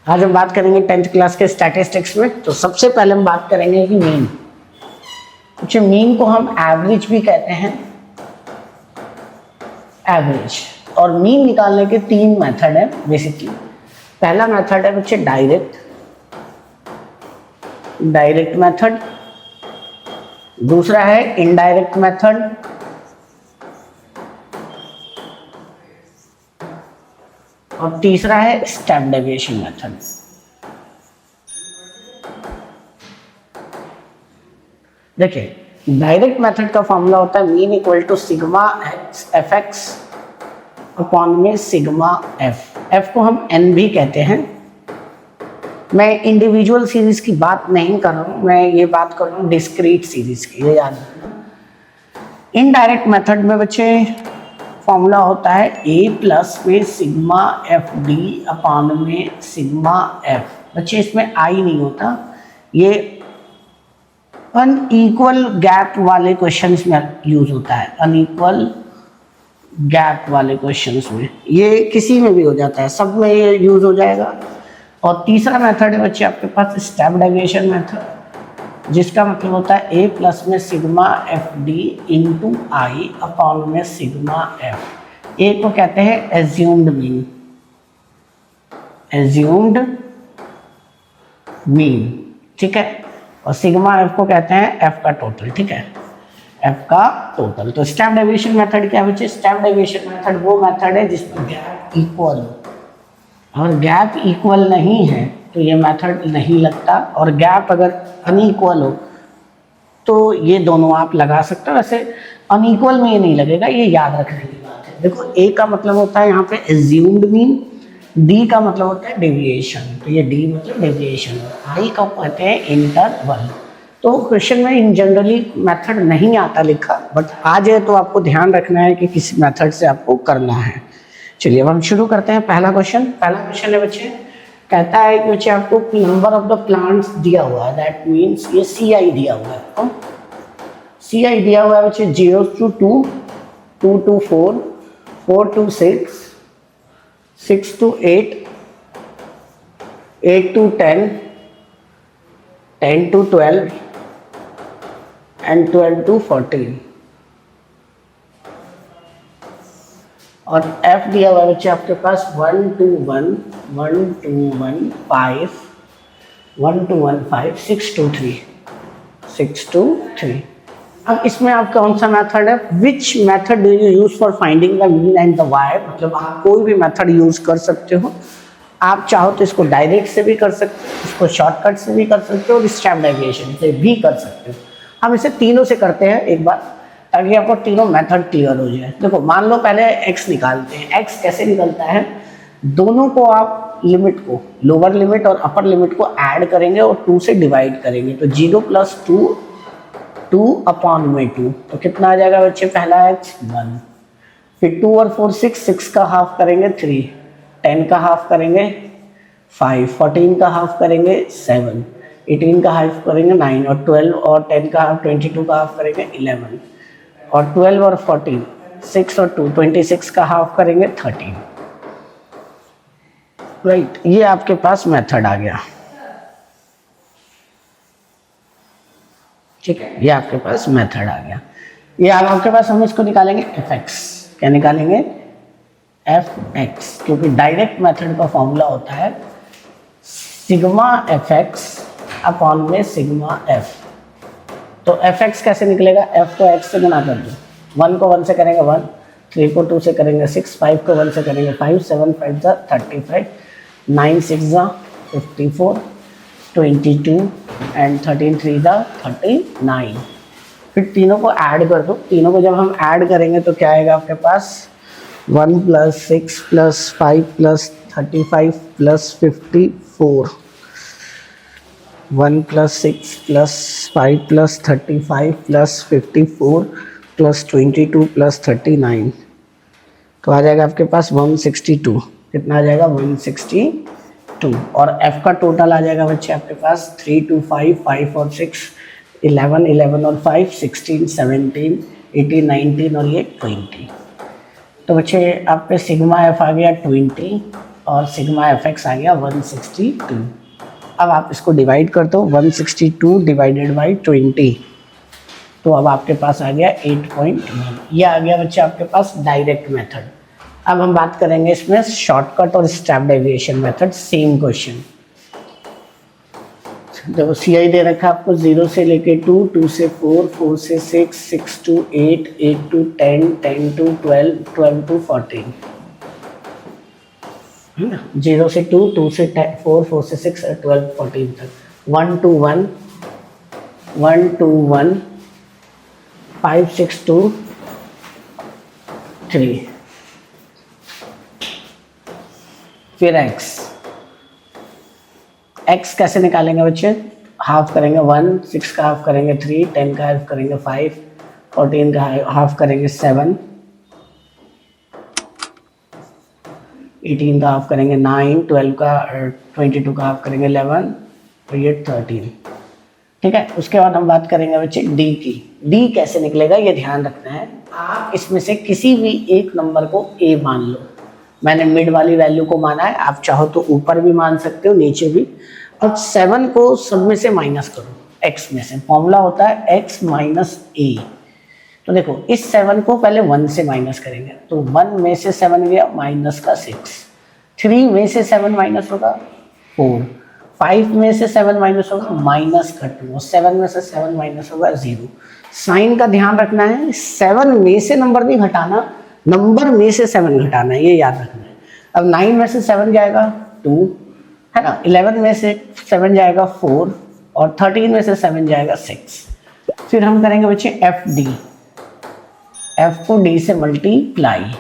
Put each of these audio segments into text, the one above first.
आज हम बात करेंगे 10th क्लास के स्टैटिस्टिक्स में। तो सबसे पहले हम बात करेंगे कि मीन। कुछ मीन को हम एवरेज भी कहते हैं, एवरेज। और मीन निकालने के तीन मेथड है बेसिकली। पहला मेथड है बच्चे डायरेक्ट मेथड, दूसरा है इनडायरेक्ट मेथड, और तीसरा है स्टेप डेविएशन मेथड। देखिए डायरेक्ट मेथड का फॉर्मूला होता है mean equal to sigma f x upon में सिग्मा एफ। एफ को हम एन भी कहते हैं। मैं इंडिविजुअल सीरीज की बात नहीं कर रहा हूँ, मैं ये बात कर रहा हूँ डिस्क्रीट सीरीज की, ये याद रखना। इनडायरेक्ट मेथड में बच्चे फॉर्मूला होता है ए प्लस में सिग्मा एफ डी अपॉन में सिग्मा एफ। बच्चे इसमें आई नहीं होता, ये अनइक्वल गैप वाले क्वेश्चंस में यूज होता है। अनइक्वल गैप वाले क्वेश्चंस में ये किसी में भी हो जाता है, सब में ये यूज हो जाएगा। और तीसरा मेथड है बच्चे आपके पास स्टेप डेविएशन मेथड, जिसका मतलब होता है ए प्लस में सिग्मा एफ डी इंटू आई अपॉन में सिग्मा एफ। ए को कहते हैं एज्यूम्ड मीन, ठीक है। और सिग्मा एफ को कहते हैं एफ का टोटल, ठीक है, एफ का टोटल। तो स्टेप डेविएशन मेथड क्या बच्चे? स्टेप डेविएशन मेथड वो मेथड है जिसमें गैप इक्वल हो। अगर गैप इक्वल नहीं है तो ये मेथड नहीं लगता, और गैप अगर अनइक्वल हो तो ये दोनों आप लगा सकते हो। वैसे अनइक्वल में ये नहीं लगेगा, ये याद रखने की बात है। देखो ए का मतलब होता है यहाँ पे एज्यूम्ड मीन, डी का मतलब होता है डेविएशन, तो ये डी मतलब डेविएशन, आई का कहते हैं इंटरवल। तो क्वेश्चन में इन जनरली मेथड नहीं आता लिखा, बट आज है तो आपको ध्यान रखना है कि किस मेथड से आपको करना है। चलिए अब हम शुरू करते हैं। पहला क्वेश्चन है बच्चे, कहता है कि बच्चे आपको नंबर ऑफ द प्लांट्स दिया हुआ है, दैट मीन्स ये CI दिया हुआ है। तो CI दिया हुआ है बच्चे 0 to 2, 2 to 4, 4 to 6, 6 to 8, 8 to 10, 10 to 12 and 12 to 14। और F दिया हुआ है बच्चे आपके पास 1 to 1, 1 to 1, 5, 1 to 1, 5, 6 to 3, 6 to 3। अब इसमें आप कौन सा मेथड है? Which method do you use for finding the mean and the y? मतलब आप कोई भी मेथड यूज कर सकते हो। आप चाहो तो इसको डायरेक्ट से भी कर सकते हो, इसको शॉर्टकट से भी कर सकते हो, और स्टेप डेविएशन से भी कर सकते हो। हम इसे तीनों से करते हैं एक बार, ताकि आपको तीनों मेथड क्लियर हो जाए। देखो मान लो पहले x निकालते हैं। x कैसे निकलता है? दोनों को आप लिमिट को, लोअर लिमिट और अपर लिमिट को ऐड करेंगे और 2 से डिवाइड करेंगे। तो 0 + 2, 2 अपॉन में 2, तो कितना आ जाएगा बच्चे? पहला x 1, फिर 2 और 4 6, 6 का हाफ करेंगे 3, 10 का हाफ करेंगे 5, 14 का हाफ करेंगे 7, 18 का हाफ करेंगे 9, और 12 और 10 का हाफ 22 का हाफ करेंगे 11, और 12 और 14, 6 और 2, 26 का हाफ करेंगे 13। राइट, ये आपके पास मेथड आ गया, ठीक है, ये आपके पास मेथड आ गया। ये आपके पास हम इसको निकालेंगे fx। क्या निकालेंगे? fx, क्योंकि डायरेक्ट मेथड का फॉर्मूला होता है सिग्मा fx अपॉन में सिग्मा f। तो fx कैसे निकलेगा? f को x से गुना कर दो, 1 को 1 से करेंगे 1, 3 को 2 से करेंगे 6, 5 को 1 से करेंगे 5, 7 5 जा 35, 9 6 जा 54, 22 एंड 13 3 जा 39। फिर तीनों को ऐड कर दो। तीनों को जब हम ऐड करेंगे तो क्या आएगा आपके पास? 1 + 6 + 5 + 35 + 54, 1 + 6 + 5 + 35 + 54 + 22 + 39, तो आ जाएगा आपके पास 162। कितना आ जाएगा? 162। और f का टोटल आ जाएगा बच्चे आपके पास 3 to 5, 5 और 6, 11, 11 और 5, 16, 17, 18, 19 और ये 20। तो बच्चे आप पे सिग्मा एफ आ गया 20 और सिग्मा एफ एक्स आ गया 162। अब आप इसको डिवाइड कर दो, 162 डिवाइडेड बाई 20, तो अब आपके पास आ गया 8.1। ये आ गया बच्चे आपके पास डायरेक्ट मेथड। अब हम बात करेंगे इसमें शॉर्टकट और step deviation method, same question. देखो सी आई दे रखा है आपको 0 से लेके 2, 2 से 4, 4 से 6, 6 to 8, 8 to 10, 10 to 12, 12 to 14, है ना। 0 से 2, 2 से 4, 4 से 6, 12, 14 तक। 1 to 1, 1 to 1, 5, 6 to 3, फिर x कैसे निकालेंगे बच्चे? हाफ करेंगे 1, 6 का हाफ करेंगे 3, 10 का हाफ करेंगे 5, 14 का हाफ करेंगे 7, 18 का हाफ करेंगे 9, 12 का 22 का हाफ करेंगे 11 और ये 13। ठीक है, उसके बाद हम बात करेंगे बच्चे d की। d कैसे निकलेगा ये ध्यान रखना है। आप इसमें से किसी भी एक नंबर को a मान लो। मैंने मिड वाली वैल्यू को माना है, आप चाहो तो ऊपर भी मान सकते हो, नीचे भी। और 7 को सब में से माइनस करो x में से। फॉर्मूला होता है x माइनस a। तो देखो इस 7 को पहले 1 से माइनस करेंगे, तो 1 में से 7 गया माइनस का 6, 3 में से 7 माइनस होगा 4, 5 में से 7 माइनस होगा माइनस का 2, 7 में से 7 माइनस होगा 0। साइन का ध्यान रखना है, 7 में से नंबर नहीं घटाना, नंबर में से 7 घटाना है, ये याद रखना है। अब 9 में से 7 जाएगा 2, है ना। 11 में से 7 जाएगा 4 और 13 में से 7 जाएगा 6। फिर हम करेंगे बच्चे एफ डी, एफ को डी से मल्टीप्लाई।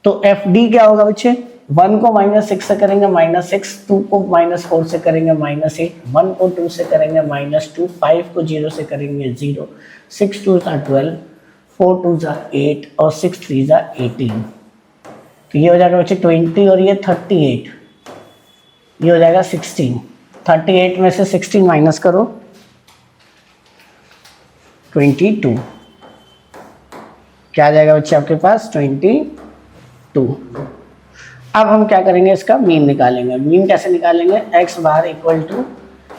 तो एफ डी क्या होगा बच्चे? 1 को -6 से करेंगे -6, 2 को -4 से करेंगे -8, 1 को 2 से करेंगे -2, 5 को 0 से करेंगे 0, 6 2 12, 4 2 8 और 6 3 18। तो ये हो जाएगा बच्चे 20 और ये 38, ये हो जाएगा 16। 38 में से 16 माइनस करो 22, क्या आ जाएगा बच्चे आपके पास? 22। अब हम क्या करेंगे, इसका मीन निकालेंगे। मीन कैसे निकालेंगे? x bar equal to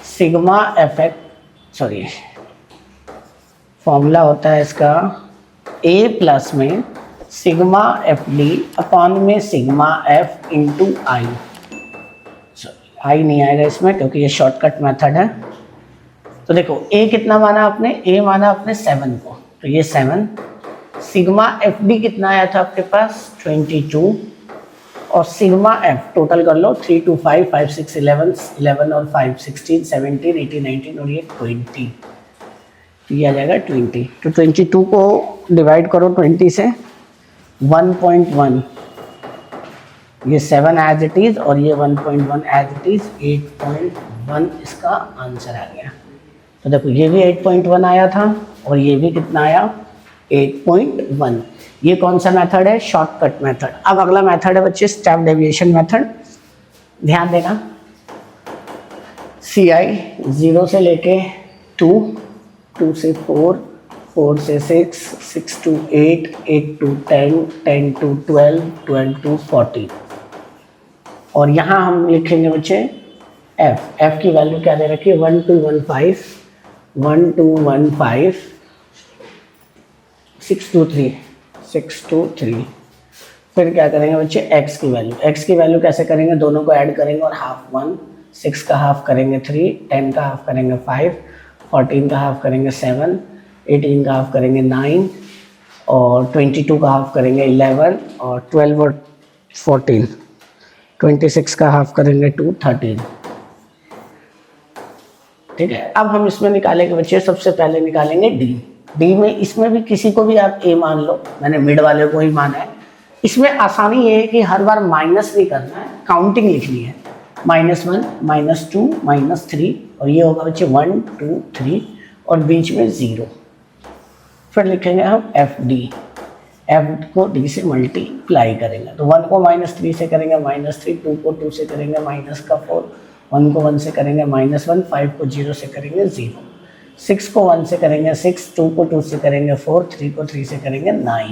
sigma f x, sorry formula होता है इसका a प्लस में सिग्मा एफ डी अपॉन में sigma F into i. I नहीं आएगा इसमें क्योंकि ये शॉर्टकट मेथड है। तो देखो a कितना माना आपने? a माना आपने 7 को, तो ये 7। सिग्मा एफ डी कितना आया था आपके पास? 22। और सिग्मा एफ टोटल कर लो, 3 2 5, 5 6 11, 11 और 5 16, 17 18 19 और ये 20, तो ये आ जाएगा 20। तो 22 को डिवाइड करो 20 से, 1.1, ये 7 एज इट इज़ और ये 1.1 एज इट इज़, 8.1 इसका आंसर आ गया। तो देखो ये भी 8.1 आया था और ये भी कितना आया? 8.1। ये कौन सा मेथड है? Shortcut method. अब अगला मेथड है बच्चे स्टेप डेविएशन मेथड। ध्यान देना, सी आई 0 से लेके 2, 2 से 4, 4 से 6, 6 to 8, 8 to 10, 10 to 12, 12 to 14। और यहाँ हम लिखेंगे बच्चे f की वैल्यू क्या दे रखी है? 1 2 1 5, 1 2 1 5, 6 2 3, 6 2 3। फिर क्या करेंगे बच्चे? x की वैल्यू कैसे करेंगे? दोनों को ऐड करेंगे और हाफ 1, 6 का हाफ करेंगे 3, 10 का हाफ करेंगे 5, 14 का हाफ करेंगे 7, 18 का हाफ करेंगे 9 और 22 का हाफ करेंगे 11 और 12 और 14, 26 का हाफ करेंगे 2, 13। ठीक है, अब हम इसमें निकालेंगे बच्चे, सबसे पहले निकालेंगे डी में। इसमें भी किसी को भी आप ए मान लो, मैंने मिड वाले को ही माना है। इसमें आसानी ये है कि हर बार माइनस नहीं करना है, काउंटिंग लिखनी है। -1, -2, -3 और ये होगा बच्चे 1 2 3 और बीच में 0। फिर लिखेंगे हम एफ डी, एफ को डी से मल्टीप्लाई करेंगे। तो 1 को -3 से करेंगे -3, 2 को 2 से करेंगे -4, 1 को 1 से करेंगे -1, 5 को 0 से करेंगे 0, 6 को 1 से करेंगे 6, 2 को 2 से करेंगे 4, 3 को 3 से करेंगे 9।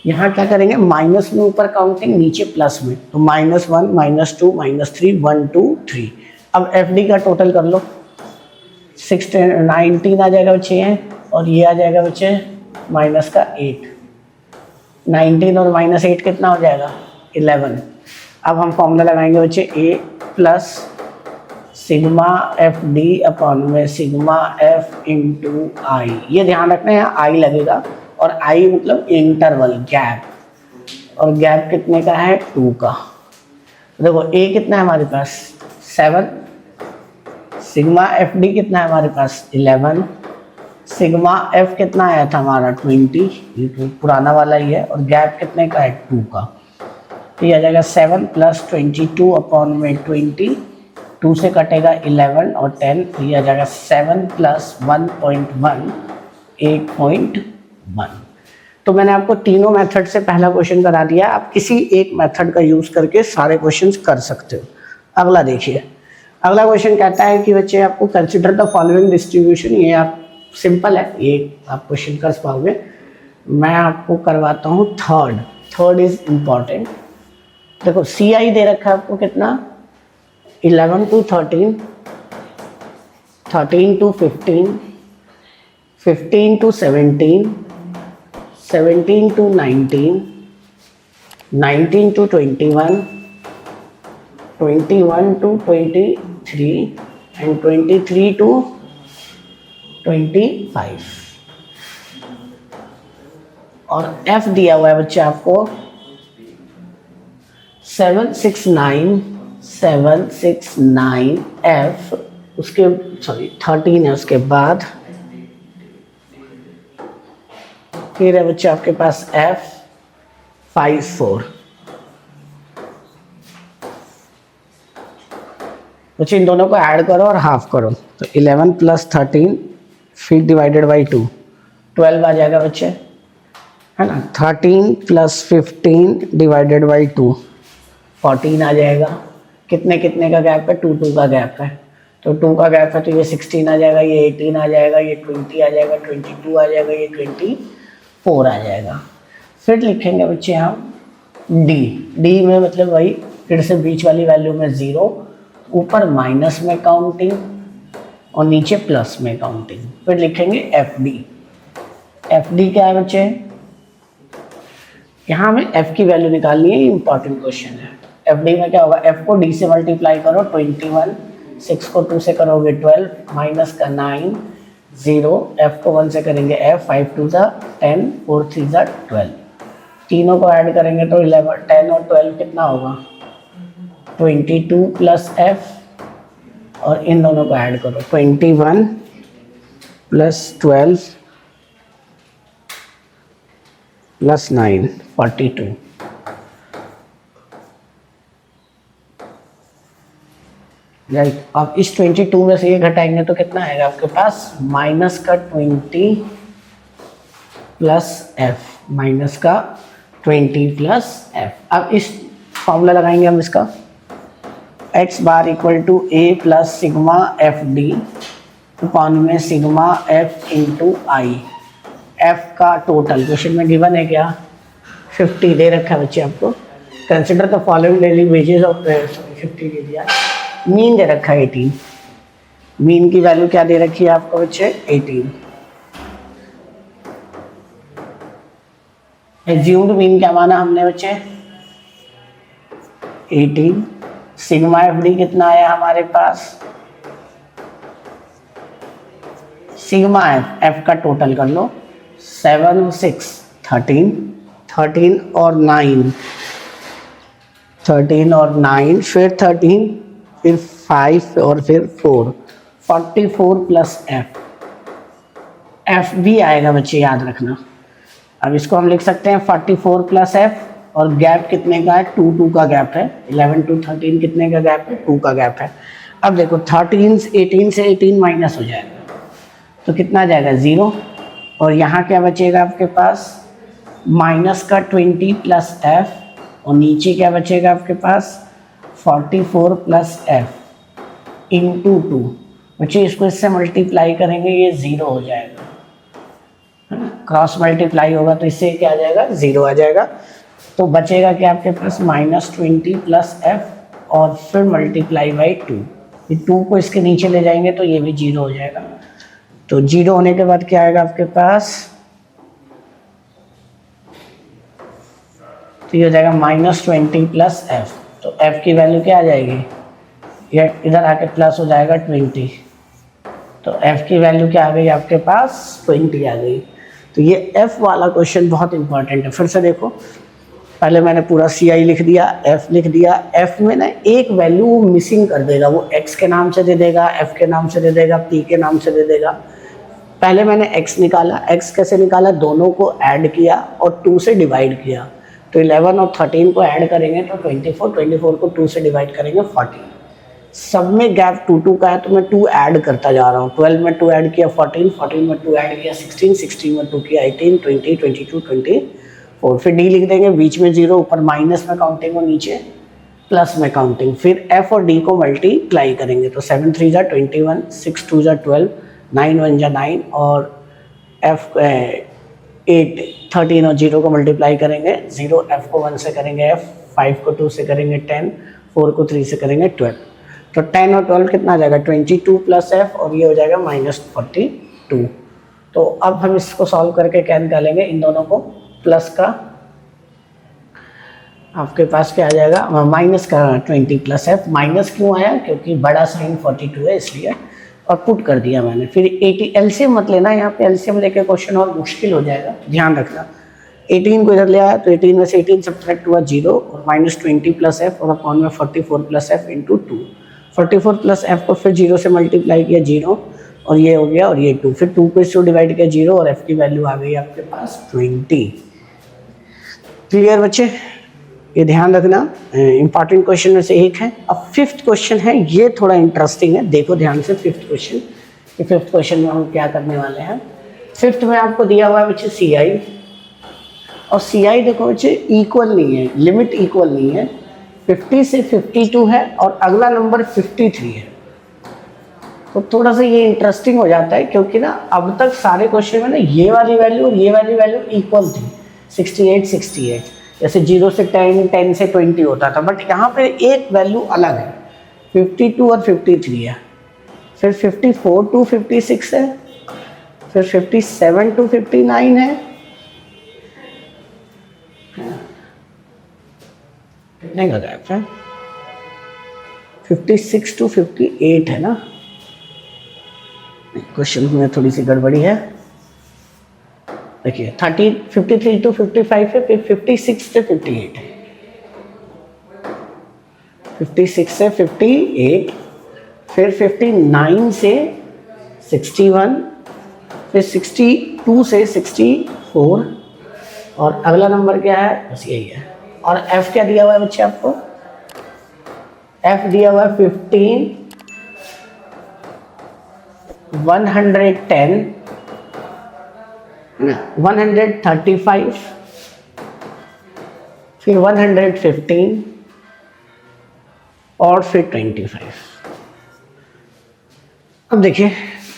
यहाँ क्या करेंगे, माइनस में ऊपर काउंटिंग, नीचे प्लस में, तो -1 -2 -3 1 2 3। अब एफ डी का टोटल कर लो, 19 आ जाएगा बच्चे ये, और ये आ जाएगा बच्चे माइनस का 8। 19 और -8 कितना हो जाएगा, 11। अब हम फॉर्मूला लगाएंगे बच्चे, A plus sigma F D upon में सिग्मा एफ इंटू आई। ये ध्यान रखना है, आई लगेगा, और आई मतलब इंटरवल, गैप, और गैप कितने का है, 2 का। देखो ए कितना है हमारे पास, 7, सिग्मा एफ डी कितना है हमारे पास, 11, सिग्मा एफ कितना आया था हमारा 20, ये तो पुराना वाला ही है, और गैप कितने का है, 2 का। तो ये आ जाएगा 7 + 22 अपॉन में 20, 2 से कटेगा 11 और 10, तो ये आ जाएगा 7 + 1.1 8.1। तो मैंने आपको तीनों मेथड से पहला क्वेश्चन करा दिया, आप किसी एक मेथड का यूज़ करके सारे क्वेश्चंस कर सकते हो। अगला देखिए, अगला क्वेश्चन कहता है कि बच्चे आपको कंसिडर द फॉलोइंग डिस्ट्रीब्यूशन। ये आप सिंपल है, ये आप क्वेश्चन कर पाओगे। मैं आपको करवाता हूँ थर्ड इज इम्पॉर्टेंट। देखो सी आई दे रखा है आपको कितना, 11 to 13, 13 to 15, 15 to 17, 17 to 19, 19 to 21, 21 to 23 and 23 to 25। और F दिया हुआ है बच्चे आपको 769 F, उसके 13 है, उसके बाद फिर है बच्चे आपके पास F54। बच्चे इन दोनों को ऐड करो और हाफ करो, तो 11 + 13 फिर डिवाइडेड बाई 2, 12 आ जाएगा बच्चे, है ना। 13 + 15 डिवाइडेड बाई 2, 14 आ जाएगा। कितने कितने का गैप है, 2 का गैप है, तो 2 का गैप है, तो ये 16 आ जाएगा, ये 18 आ जाएगा, ये 20 आ जाएगा, 22 आ जाएगा, ये 24 आ जाएगा। फिर लिखेंगे बच्चे हम डी में मतलब वही फिर से बीच वाली वैल्यू में 0, ऊपर माइनस में काउंटिंग और नीचे प्लस में काउंटिंग। फिर लिखेंगे एफ डी क्या है बच्चे, यहाँ हमें f की वैल्यू निकालनी है, इंपॉर्टेंट क्वेश्चन है। एफ डी में क्या होगा, f को d से मल्टीप्लाई करो 21, 6 को 2 से करोगे 12, माइनस का 9, 0, f को 1 से करेंगे f, 5 2 10, 4 3 12, तीनों को ऐड करेंगे तो 11, 10 और 12 कितना होगा, 22 + f, और इन दोनों को ऐड करो 21 + 12 + 9 42। राइट, अब इस 22 में से ये घटाएंगे तो कितना आएगा आपके पास, माइनस का 20 + f, माइनस का 20 + f। अब इस फॉर्मूला लगाएंगे हम इसका, x bar equal to a + sigma F D upon में sigma f into i. f का टोटल क्वेश्चन में गिवन है क्या, 50 दे रखा है बच्चे आपको। Consider the following daily wages of 50 दे दिया, मीन दे रखा है 18, मीन की वैल्यू क्या दे रखी है आपको बच्चे, 18। एज्यूम्ड मीन क्या माना हमने बच्चे, 18। सिग्मा एफ डी कितना आया हमारे पास, सिग्मा एफ का टोटल कर लो, 7 6 13, 13 और 9, 13 और 9, फिर 13, फिर 5 और फिर 4, 44 + एफ भी आएगा बच्चे, याद रखना। अब इसको हम लिख सकते हैं 44 + f, और गैप कितने का है, 2 का गैप है। 11 to 13 कितने का गैप है, 2 का गैप है। अब देखो 18 से 18 माइनस हो जाएगा तो कितना आ जाएगा, 0, और यहाँ क्या बचेगा आपके पास, माइनस का 20 + f, और नीचे क्या बचेगा आपके पास, 44 + f इंटू 2। बच्चे इसको इससे मल्टीप्लाई करेंगे, ये 0 हो जाएगा, है ना। क्रॉस मल्टीप्लाई होगा तो इससे क्या आ जाएगा, 0 आ जाएगा। तो बचेगा कि आपके पास -20 प्लस एफ और फिर मल्टीप्लाई बाई 2। ये 2 को इसके नीचे ले जाएंगे तो ये भी 0 हो जाएगा। तो 0 होने के बाद क्या आएगा आपके पास, तो ये हो जाएगा -20 प्लस एफ। तो एफ की वैल्यू क्या आ जाएगी, ये इधर आके प्लस हो जाएगा 20। तो f की वैल्यू क्या आ गई आपके पास, 20 आ गई। तो ये f वाला क्वेश्चन बहुत इंपॉर्टेंट है। फिर से देखो, पहले मैंने पूरा ci लिख दिया, f लिख दिया। f में ना एक वैल्यू वो मिसिंग कर देगा, वो x के नाम से दे देगा, f के नाम से दे देगा, p के नाम से दे देगा। पहले मैंने x निकाला, x कैसे निकाला, दोनों को ऐड किया और 2 से डिवाइड किया। तो 11 और 13 को ऐड करेंगे तो 24, 24 को 2 से डिवाइड करेंगे 40। सब में गैप 2 का है तो मैं 2 ऐड करता जा रहा हूँ। 12 में 2 ऐड किया 14, 14 में 2 ऐड किया 16, 16 में 2 किया 18, 20, 22, 24। फिर डी लिख देंगे, बीच में 0, ऊपर माइनस में काउंटिंग और नीचे प्लस में काउंटिंग। फिर एफ और डी को मल्टीप्लाई करेंगे तो 7 3 जा 21, 6 2 जा 12, 9 1 जा 9 और एफ 8 13 और 0 को मल्टीप्लाई करेंगे 0, एफ को 1 से करेंगे एफ, 5 को 2 से करेंगे 10, 4 को 3 से करेंगे 12। तो 10 और 12 कितना आ जाएगा, 22 प्लस एफ और ये हो जाएगा -42। तो अब हम इसको सॉल्व करके क्या निकालेंगे, इन दोनों को प्लस का, आपके पास क्या आ जाएगा, माइनस का 20 प्लस एफ। माइनस क्यों आया, क्योंकि बड़ा साइन 42 है इसलिए, और पुट कर दिया मैंने। फिर 80 एलसीएम मत लेना, यहाँ पे एलसीएम लेके क्वेश्चन और मुश्किल हो जाएगा, ध्यान रखना। 18 को इधर ले आया तो 18 में से 18 सब्ट्रैक्ट हुआ 0 और -20 प्लस एफ और अपॉन में 44 plus F into 2। 44 plus F को फिर 0 से मल्टीप्लाई किया 0 और ये हो गया और ये 2, फिर 2 को इससे डिवाइड किया 0 और एफ की वैल्यू आ गई आपके पास 20। क्लियर बच्चे, ये ध्यान रखना, इंपॉर्टेंट क्वेश्चन में से एक है। अब 5th क्वेश्चन है, ये थोड़ा इंटरेस्टिंग है, देखो ध्यान से 5th क्वेश्चन। ये 5th क्वेश्चन में हम क्या करने वाले हैं, 5th में आपको दिया हुआ है बच्चे सी आई, और सी आई देखो बच्चे इक्वल नहीं है, लिमिट इक्वल नहीं है। 50 से 52 है और अगला नंबर 53 है। तो थोड़ा सा ये इंटरेस्टिंग हो जाता है, क्योंकि ना अब तक सारे क्वेश्चन में ना ये वाली वैल्यू और ये वाली वैल्यू इक्वल थी, 68 68, जैसे 0 से 10, 10 से 20 होता था। बट यहाँ पे एक वैल्यू अलग है, 52 और 53 है, फिर 54 टू 56 है, फिर 57 टू 59 है, कितने का गैप है, 56 टू 58 है ना। क्वेश्चन में थोड़ी सी गड़बड़ी है, देखिए 53 टू 55 है, फिर 56 से 58 है, 56 से 58, फिर 59 से 61, फिर 62 से 64 और अगला नंबर क्या है, बस यही है। और f क्या दिया हुआ है बच्चे आपको, f दिया हुआ है 15, 110, 135, फिर 115 और फिर 25। अब देखिए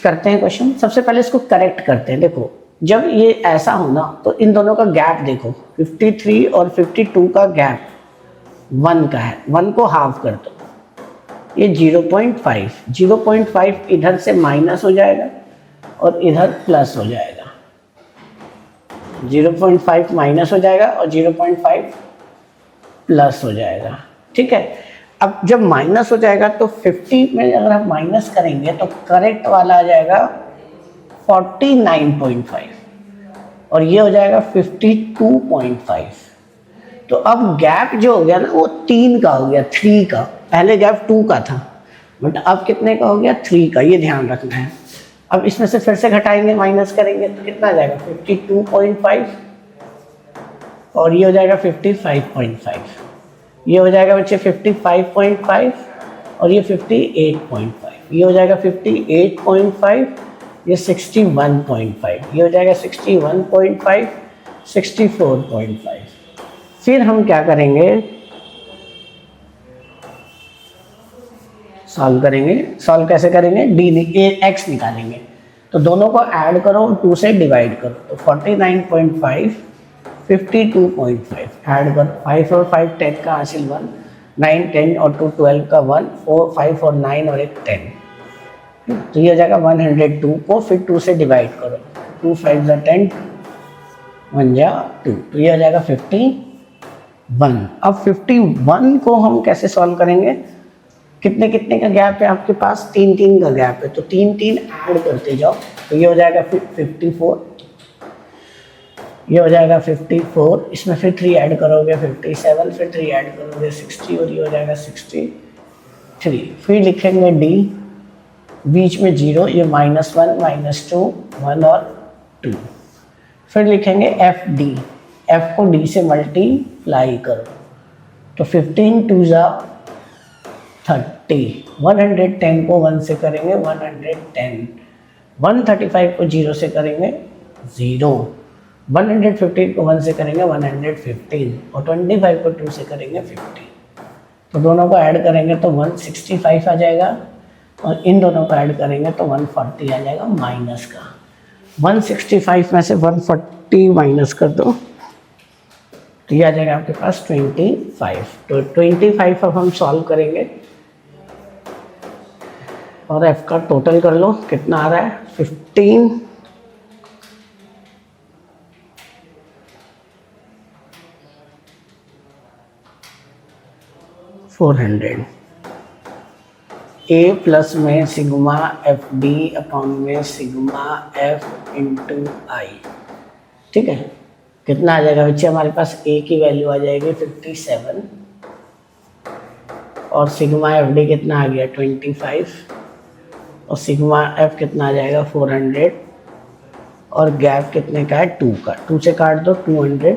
करते हैं क्वेश्चन। सबसे पहले इसको करेक्ट करते हैं। देखो जब ये ऐसा हो ना तो इन दोनों का गैप देखो, 53 और 52 का गैप 1 का है, 1 को हाफ कर दो, ये 0.5, 0.5 इधर से माइनस हो जाएगा और इधर प्लस हो जाएगा, 0.5 माइनस हो जाएगा और 0.5 प्लस हो जाएगा। ठीक है, अब जब माइनस हो जाएगा तो 50 में अगर आप माइनस करेंगे तो करेक्ट वाला आ जाएगा 49.5 और ये हो जाएगा 52.5। तो अब गैप जो हो गया ना वो 3 का हो गया, 3 का। पहले गैप 2 का था बट अब कितने का हो गया, 3 का। ये ध्यान रखना है। अब इसमें से फिर से घटाएंगे, माइनस करेंगे तो कितना आ जाएगा, 52.5 और ये हो जाएगा 55.5। ये हो जाएगा बच्चे 55.5 और ये 58.5। ये हो जाएगा 58.5, ये 61.5, ये हो जाएगा 61.5, 64.5। फिर हम क्या करेंगे, सॉल्व करेंगे। सॉल्व कैसे करेंगे, डी एक्स निकालेंगे। तो दोनों को ऐड करो और 2 से डिवाइड करो, तो 49.5 52.5 ऐड करो, 5 और 5 10 का हासिल 1, 9 10 और 2 12 का 1, 4 5 और 9 और एक 10, तो ये हो जाएगा 102 को फिर 2 से डिवाइड करो, 2 5 जा 10 1 जा 2, तो ये हो जाएगा 51। अब 51 को हम कैसे सॉल्व करेंगे, कितने कितने का गैप है आपके पास, 3 3 का गैप है, तो 3 3 ऐड करते जाओ, तो ये हो जाएगा 54, ये हो जाएगा 54, इसमें फिर 3 ऐड करोगे 57, फिर 3 ऐड करोगे 60 और ये हो जाएगा 63। फिर लिखेंगे डी, बीच में 0, ये -1 -2 1 और 2। फिर लिखेंगे एफ डी, एफ को डी से मल्टीप्लाई करो, तो 15 2 जा 30, 110 को 1 से करेंगे 110, 135 को 0 से करेंगे 0, 115 को 1 से करेंगे 115 और 25 को 2 से करेंगे 50, तो दोनों को ऐड करेंगे तो 165 आ जाएगा और इन दोनों को ऐड करेंगे तो 140 आ जाएगा माइनस का। 165 में से 140 माइनस कर दो तो ये आ जाएगा आपके पास 25। तो 25 अब हम सॉल्व करेंगे और f का टोटल कर लो, कितना आ रहा है 15 400, a प्लस में सिग्मा एफ डी अपॉन में सिग्मा एफ इंटू आई, ठीक है। कितना आ जाएगा बच्चे, हमारे पास a की वैल्यू आ जाएगी 57 और सिग्मा एफ डी कितना आ गया 25 और सिग्मा एफ कितना आ जाएगा 400 और गैप कितने का है 2 का, 2 से काट दो 200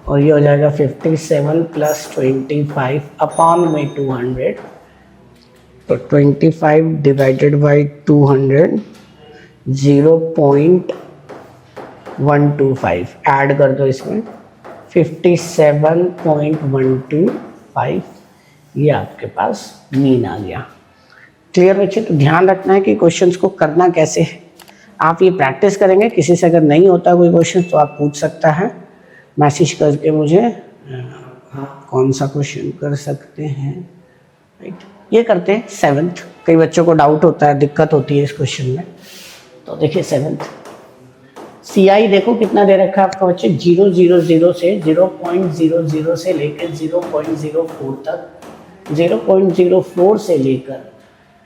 और ये हो जाएगा 57 प्लस 25 अपॉन में 200, तो 25 डिवाइडेड बाई 200 0.125 ऐड कर दो इसमें 57.125, ये आपके पास मीन आ गया। क्लियर बच्चे, तो ध्यान रखना है कि क्वेश्चंस को करना कैसे है, आप ये प्रैक्टिस करेंगे, किसी से अगर नहीं होता कोई क्वेश्चन तो आप पूछ सकता है मैसेज करके मुझे, कौन सा क्वेश्चन कर सकते हैं, राइट। ये करते हैं 7th, कई बच्चों को डाउट होता है, दिक्कत होती है इस क्वेश्चन में, तो देखिए 7th CI देखो कितना दे रखा है आपका बच्चे, 0.00 से 0.00 से लेकर 0.04 तक, 0.04 से लेकर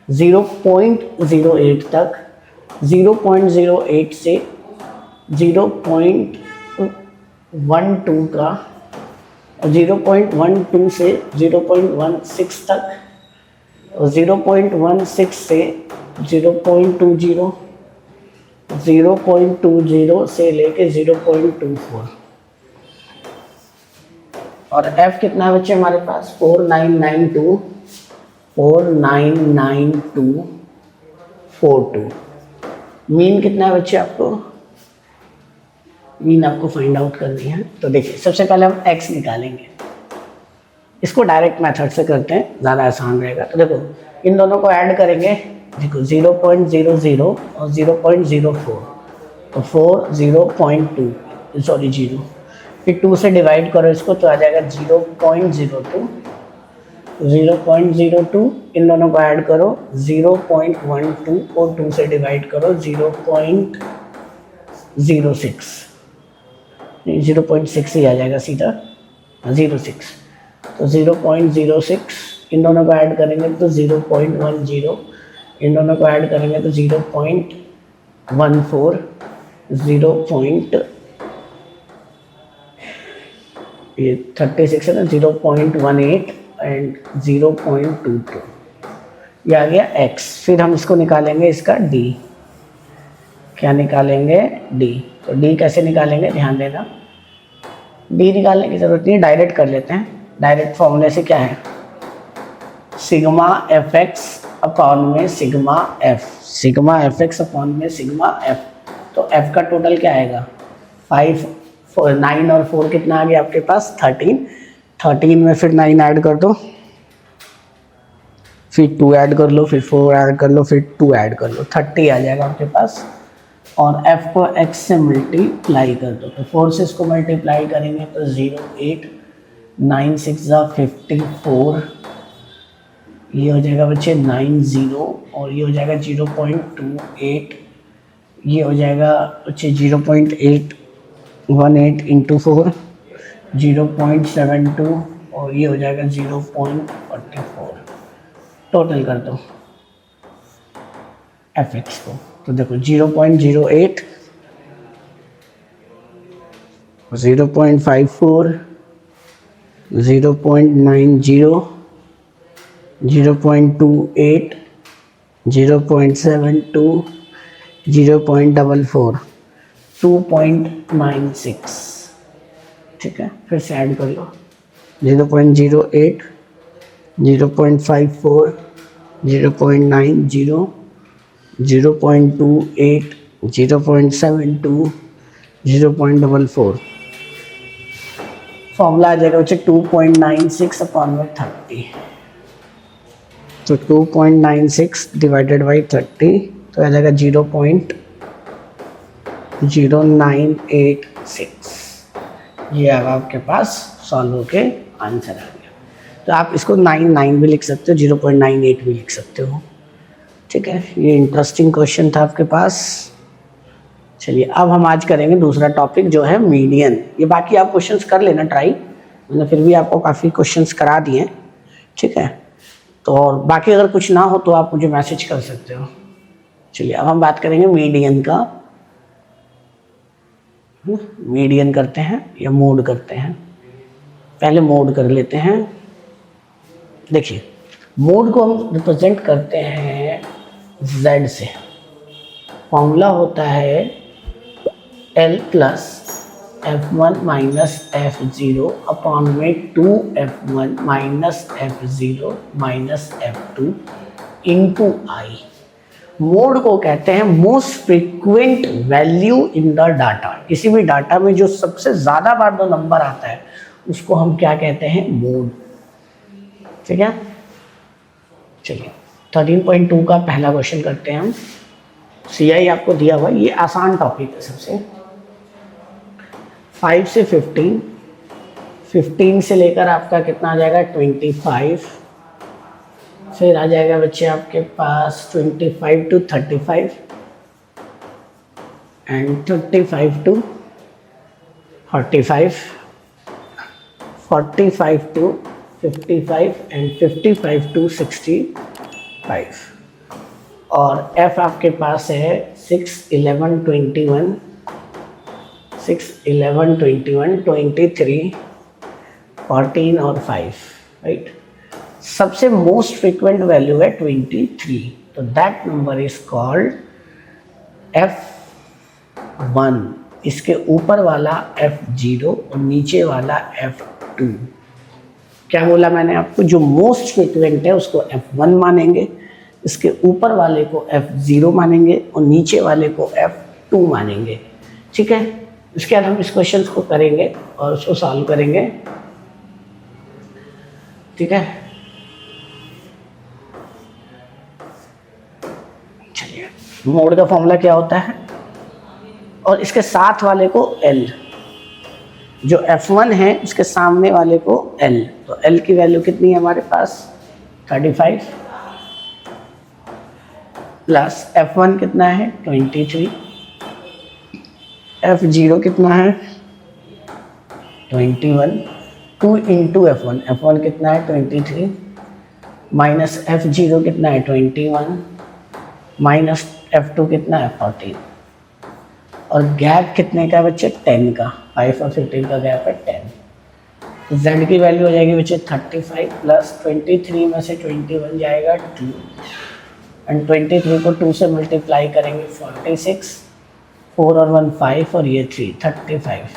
0.08 तक, 0.08 से 0.12 का, 0.12 से 0.16 तक, 0.16 से 0.20, 0.20 से लेके 0.24 और f कितना है बच्चे हमारे पास 499242। मीन कितना है बच्चे, आपको मीन आपको फाइंड आउट करनी है। तो देखिए सबसे पहले हम x निकालेंगे, इसको डायरेक्ट मेथड से करते हैं, ज़्यादा आसान रहेगा। तो देखो इन दोनों को ऐड करेंगे, देखो 0.00 और 0.04, तो 4 0.2 सॉरी 0, फिर 2 से डिवाइड करो इसको तो आ जाएगा 0.02, 0.02 इन दोनों को ऐड करो 0.12 और 2 से डिवाइड करो 0.06 ही आ जाएगा सीधा 06, तो 0.06 इन दोनों को ऐड करेंगे तो 0.10, इन दोनों को ऐड करेंगे तो 0.14, 36 है ना, 0.18 एंड 0.22, ये आ गया x। फिर हम इसको निकालेंगे, इसका d, क्या निकालेंगे d, तो d कैसे निकालेंगे ध्यान देना, d निकालने की ज़रूरत नहीं, डायरेक्ट कर लेते हैं। डायरेक्ट फॉर्मूले से क्या है, सिग्मा एफ एक्स अपॉन में sigma F, sigma f x upon में सिग्मा एफ, तो f का टोटल क्या आएगा 5 9 और 4 कितना आ गया आपके पास 13 में फिर 9 ऐड कर दो फिर 2 ऐड कर लो, फिर 4 ऐड कर लो, फिर 2 ऐड कर लो, 30 आ जाएगा आपके पास। और f को x से मल्टीप्लाई कर दो, तो 4 से इसको मल्टीप्लाई करेंगे तो 0 8 9 6 54, ये हो जाएगा बच्चे 90, और ये हो जाएगा 0.28, ये हो जाएगा बच्चे 0.818 इंटू 4 0.72, और ये हो जाएगा 0.44। टोटल कर दो fx को, तो देखो 0.08 0.54 0.90 0.28 0.72 0.44 2.96। ठीक है, फिर से ऐड कर लो 0.08 0.54 0.90 0.28 0.72 0.44। फॉर्मूला आ जाएगा बच्चे 2.96 अपॉन में 30, तो 2.96 डिवाइडेड बाई 30, तो आ जाएगा 0.0986। ये अब आपके पास सॉल्व होके आंसर आ गया। तो आप इसको 99 भी लिख सकते हो, 0.98 भी लिख सकते हो। ठीक है, ये इंटरेस्टिंग क्वेश्चन था आपके पास। चलिए अब हम आज करेंगे दूसरा टॉपिक जो है मीडियन। ये बाकी आप क्वेश्चंस कर लेना ट्राई, मैंने फिर भी आपको काफ़ी क्वेश्चंस करा दिए। ठीक है, तो और बाकी अगर कुछ ना हो तो आप मुझे मैसेज कर सकते हो। चलिए अब हम बात करेंगे मीडियन का। मीडियन करते हैं या मोड करते हैं, पहले मोड कर लेते हैं। देखिए मोड को हम रिप्रेजेंट करते हैं z से। फॉर्मूला होता है L plus F1 minus F0 upon में 2F1 minus F0 minus F2 into I. Mode को कहते हैं most frequent value in the data. किसी भी डाटा में जो सबसे ज़्यादा बार जो नंबर आता है उसको हम क्या कहते हैं, मोड। ठीक है, चलिए 13.2 का पहला क्वेश्चन करते हैं हम। CI आपको दिया हुआ, ये आसान टॉपिक है सबसे। 5 से 15, 15 से लेकर आपका कितना आ जाएगा 25, फिर आ जाएगा बच्चे आपके पास 25 to 35 and 35 to 45, 45 to 55 and 55 to 65। और F आपके पास है 6 11 21 6 11 21 23 14 और 5, राइट। सबसे मोस्ट फ्रीक्वेंट वैल्यू है 23, तो that number is called F1। इसके ऊपर वाला F0 और नीचे वाला F2। क्या बोला मैंने आपको, जो मोस्ट फ्रीक्वेंट है उसको F1 मानेंगे, इसके ऊपर वाले को F0 मानेंगे और नीचे वाले को F2 मानेंगे। ठीक है, इसके बाद हम इस क्वेश्चन को करेंगे और उसको सॉल्व करेंगे। ठीक है, चलिए मोड का फॉर्मूला क्या होता है, और इसके साथ वाले को L, जो F1 है उसके सामने वाले को L, तो L की वैल्यू कितनी है हमारे पास 35 प्लस F1 कितना है 23, F0 कितना है 21, 2 इंटू F1, F1 कितना है 23 माइनस F0 कितना है 21 माइनस F2 कितना है 14, और गैप कितने का बच्चे 10 का, 5 और 15 का गैप है 10। Z की वैल्यू हो जाएगी बच्चे 35 प्लस 23 में से 21 जाएगा 2 एंड 23 को 2 से मल्टीप्लाई करेंगे 46, 4 और 1 5 और ये 3 35।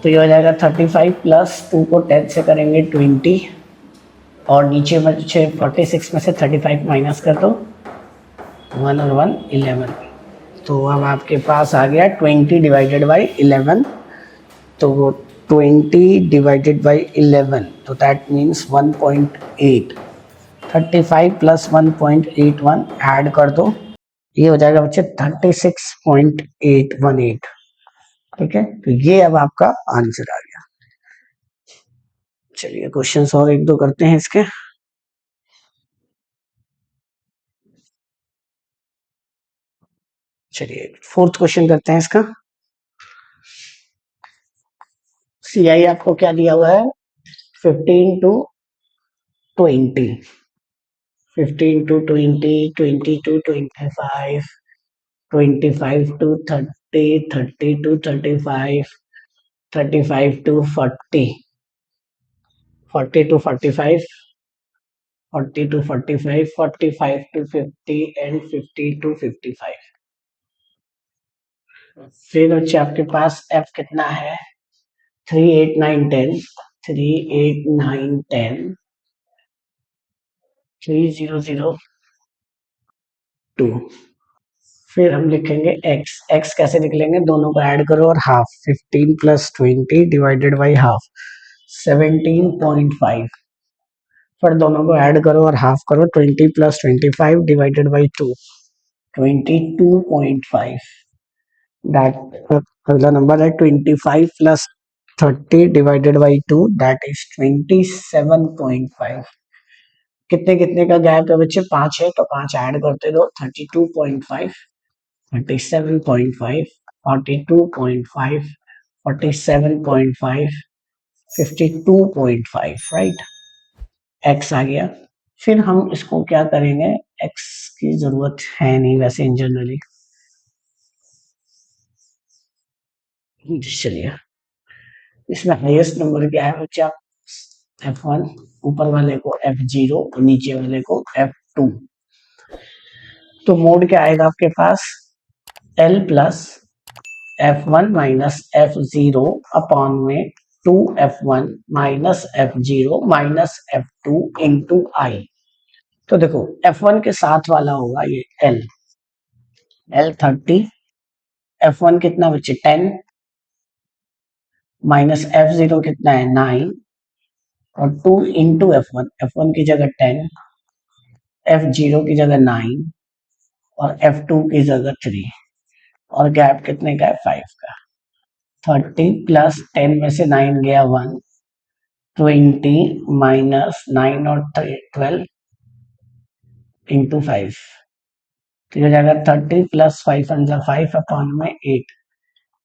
तो ये हो जाएगा 35 प्लस 2 को 10 से करेंगे 20 और नीचे में 46 में से 35 माइनस कर दो 1 और 1 11। तो अब आपके पास आ गया 20 डिवाइडेड बाई 11, तो 20 डिवाइडेड बाई 11, तो दैट मीन्स 1.8 35 प्लस 1.81 ऐड कर दो, ये हो जाएगा बच्चे 36.818। ठीक है, तो ये अब आपका आंसर आ गया। चलिए क्वेश्चंस और एक दो करते हैं इसके। चलिए फोर्थ क्वेश्चन करते हैं इसका। सीआई आपको क्या दिया हुआ है, 15 to 20, 15 to 20, 20 to 25, 25 to 30, 30 to 35, 35 to 40, 40 to 45, 40 to 45, 45 to 50 and 50 to 55। फिर बच्चे आपके पास एफ कितना है, 3 8 9 10, 3 8 9 10, 3 0 0 2। फिर हम लिखेंगे x, x कैसे लिख लेंगे, दोनों को ऐड करो और half, 15 plus 20 divided by half, 17.5। फिर दोनों को ऐड करो और हाफ करो, 20 प्लस 25 डिवाइडेड बाई 2, 22.5। दैट अगला नंबर है 25 plus 30 divided by 2, that is 27.5। कितने कितने का गैप है बच्चे, 5 है तो 5 ऐड करते दो, 32.5, 37.5, 42.5, 47.5, 52.5, राइट। x आ गया। फिर हम इसको क्या करेंगे, x की जरूरत है नहीं वैसे इन जनरली, चलिए इसमें हाईएस्ट नंबर क्या है बच्चे, आप f1 ऊपर वाले को f0 नीचे वाले को f2, तो मोड क्या आएगा आपके पास, l plus f1 minus f0 upon में 2f1 minus f0 minus f2 into आई। तो देखो f1 के साथ वाला होगा ये l, l 30, f1 कितना बच्चे 10, माइनस f0 कितना है 9, और 2 इंटू f1, f1 की जगह 10, f0 की जगह 9 और f2 की जगह 3, और गैप कितने का है 5 का। 30 प्लस 10 में से 9 गया 1, 20 माइनस 9 और 12 इंटू 5, तो हो जाएगा 30 प्लस 5 अंदर 5 अपॉन में 8,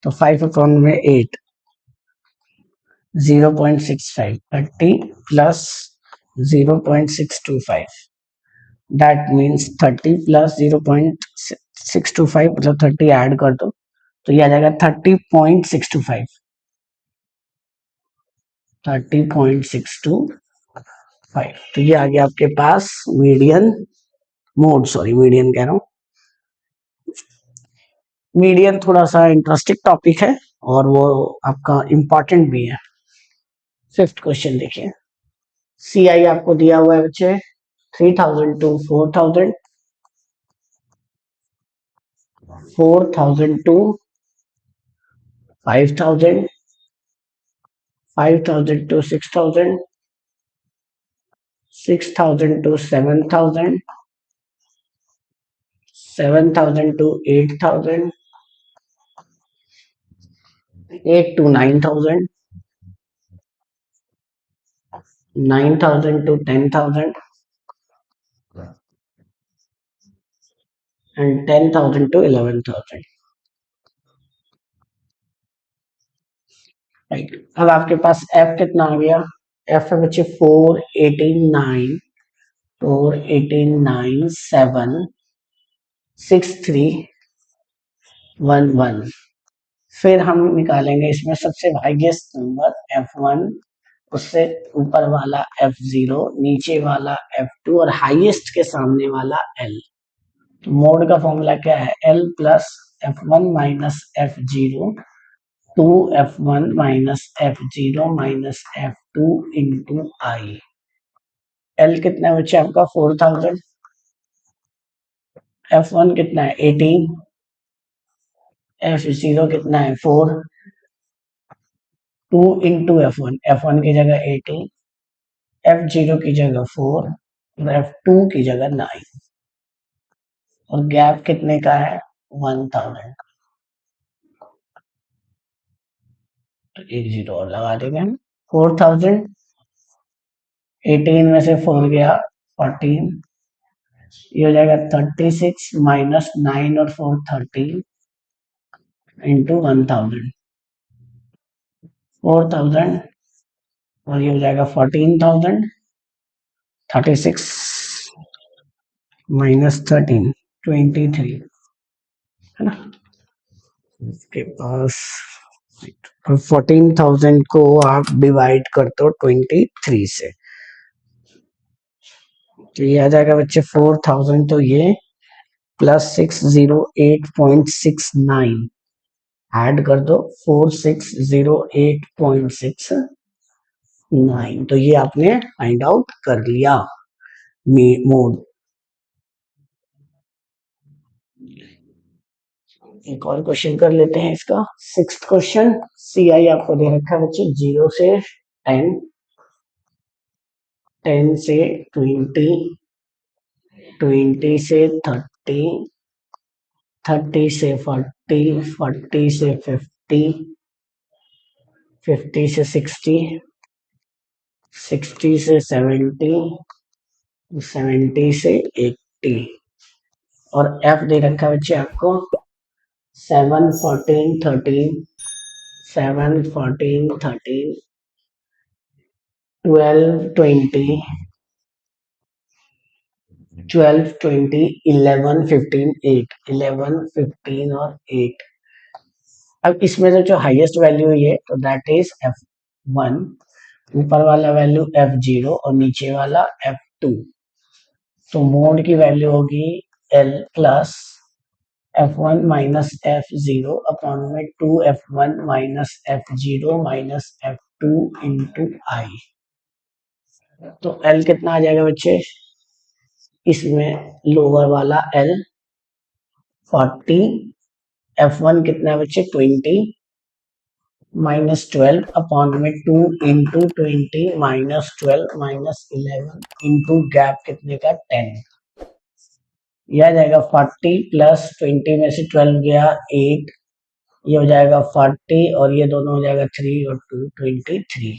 तो 5 अपॉन में 8 0.65, 30 प्लस 0.625, दैट मीन्स 30 प्लस 0.625 मतलब 30 ऐड कर दो तो ये आ जाएगा 30.625, 30.625। तो ये आ गया आपके पास मीडियन मोड, सॉरी मीडियन कह रहा हूँ, मीडियन थोड़ा सा इंटरेस्टिंग टॉपिक है और वो आपका इंपॉर्टेंट भी है। फिफ्थ क्वेश्चन देखिए, सी आई आपको दिया हुआ है बच्चे 3000 to 4000, 4000 to 5000, 5000 to 6000, 6000 to 7000, 7000 to 8000, 8 to 9000, 9000 to 10,000 and 10,000 to 11,000, right. अब आपके पास f कितना आ गया, f है बच्चे 489, 489 7 6311। फिर हम निकालेंगे इसमें सबसे हाईएस्ट नंबर f1, उससे ऊपर वाला f0, नीचे वाला f2 और हाईएस्ट के सामने वाला l। तो मोड का फॉर्मूला क्या है, l plus f1 minus f0 2f1 minus f0 minus f2 into I. l कितना है बच्चे आपका 4000, f1 कितना है 18, f0 कितना है 4, 2 इंटू f1, f1 की जगह 18, f0 की जगह 4 F2 की जगह 9 और गैप कितने का है 1000, तो एक जीरो और लगा देंगे हम। 4000, 18 में से 4 गया 14, ये हो जाएगा 36 माइनस 9 और 4 13 इंटू 1000, 4000 और ये हो जाएगा 14000, 36 माइनस 13 23, है ना। इसके पास 14,000 को आप डिवाइड कर दो 23 से, तो ये आ जाएगा बच्चे 4000, तो ये प्लस 608.69 ऐड कर दो 4608.69, तो ये आपने फाइंड आउट कर लिया मोड। एक और क्वेश्चन कर लेते हैं इसका, 6th क्वेश्चन। CI आपको दे रखा है बच्चे 0 से 10, 10 से 20, 20 से 30, 30 से 40, 40 से 50, 50 से 60, 60 से 70, 70 से 80, और F दे रखा है बच्चे आपको 7 14 13, 7 14 13, 12 20, 12 20, 11 15 8, 11 15 और 8। अब इसमें से जो हाईएस्ट वैल्यू है तो दैट इज F1, ऊपर वाला वैल्यू F0 और नीचे वाला F2। तो मोड की वैल्यू होगी L plus F1 minus F0 upon में 2F1 minus F0 minus F2 into आई। तो L कितना आ जाएगा बच्चे, इसमें लोअर वाला L 40, F1 कितना है बच्चे 20 माइनस 12 अपॉन में 2 into 20 minus 12 minus 11 into gap कितने का 10, यह आ जाएगा 40 प्लस 20 में से 12 गया 8, ये हो जाएगा 40 और ये दोनों हो जाएगा 3 और 2 23।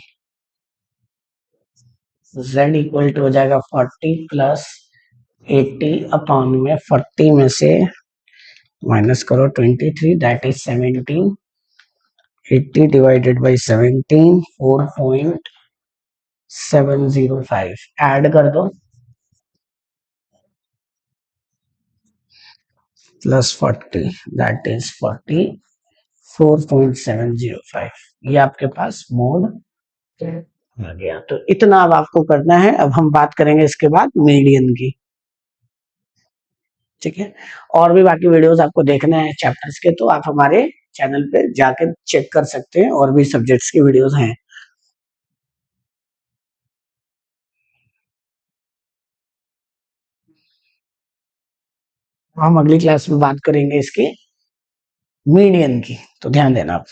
Z इक्वल टू हो जाएगा 40 प्लस 80 अपॉन में 40 में से माइनस करो 23, that is 17, 80 divided by 17 4.705, add कर दो प्लस 40, दैट इज 4.705, ये आपके पास मोड आ गया। तो इतना अब आपको करना है। अब हम बात करेंगे इसके बाद मीडियन की, ठीक है। और भी बाकी वीडियोस आपको देखना है चैप्टर्स के, तो आप हमारे चैनल पे जाकर चेक कर सकते हैं, और भी सब्जेक्ट्स की वीडियोस हैं। हम अगली क्लास में बात करेंगे इसकी मीडियन की, तो ध्यान देना आप।